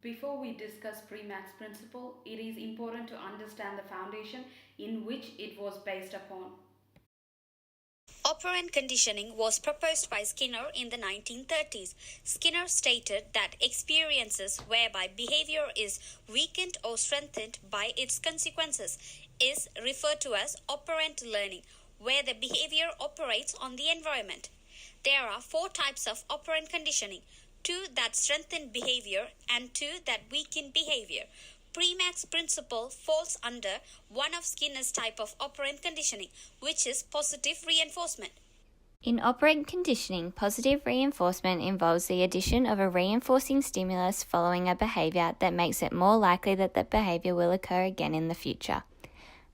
Before we discuss Premack's principle, it is important to understand the foundation in which it was based upon. Operant conditioning was proposed by Skinner in the 1930s. Skinner stated that experiences whereby behavior is weakened or strengthened by its consequences is referred to as operant learning, where the behavior operates on the environment. There are four types of operant conditioning: two that strengthen behavior and two that weaken behavior. Premack's principle falls under one of Skinner's type of operant conditioning, which is positive reinforcement. In operant conditioning, positive reinforcement involves the addition of a reinforcing stimulus following a behavior that makes it more likely that the behavior will occur again in the future.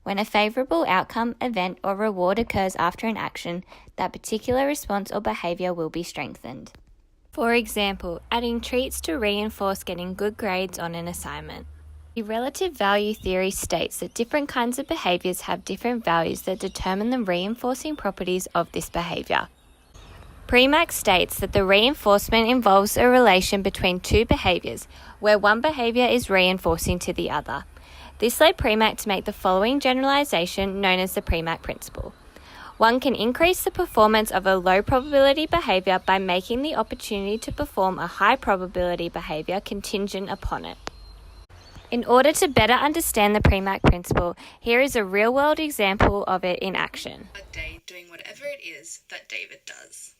When a favorable outcome, event, or reward occurs after an action, that particular response or behavior will be strengthened. For example, adding treats to reinforce getting good grades on an assignment. The relative value theory states that different kinds of behaviors have different values that determine the reinforcing properties of this behavior. Premack states that the reinforcement involves a relation between two behaviors, where one behavior is reinforcing to the other. This led Premack to make the following generalization known as the Premack principle. One can increase the performance of a low probability behavior by making the opportunity to perform a high probability behavior contingent upon it. In order to better understand the Premack principle, here is a real-world example of it in action. A day doing whatever it is that David does.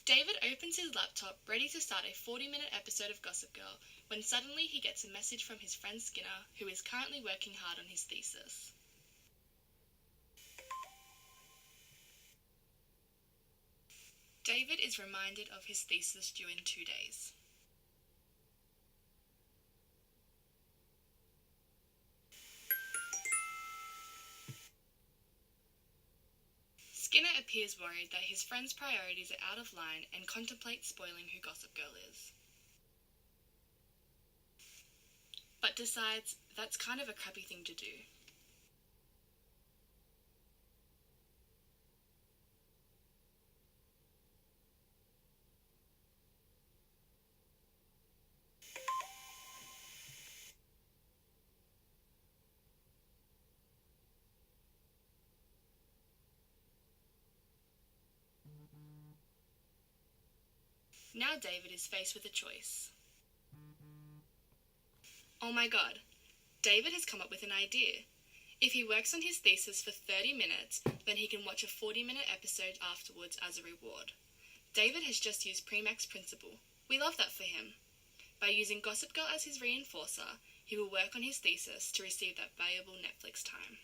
David opens his laptop ready to start a 40-minute episode of Gossip Girl when suddenly he gets a message from his friend Skinner, who is currently working hard on his thesis. David is reminded of his thesis due in 2 days. Skinner appears worried that his friend's priorities are out of line and contemplates spoiling who Gossip Girl is. But decides that's kind of a crappy thing to do. Now David is faced with a choice. Oh my god, David has come up with an idea. If he works on his thesis for 30 minutes, then he can watch a 40-minute episode afterwards as a reward. David has just used Premack's principle. We love that for him. By using Gossip Girl as his reinforcer, he will work on his thesis to receive that valuable Netflix time.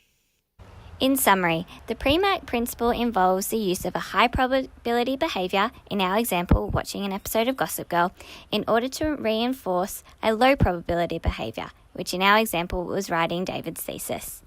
In summary, the Premack principle involves the use of a high probability behavior, in our example, watching an episode of Gossip Girl, in order to reinforce a low probability behavior, which in our example was writing David's thesis.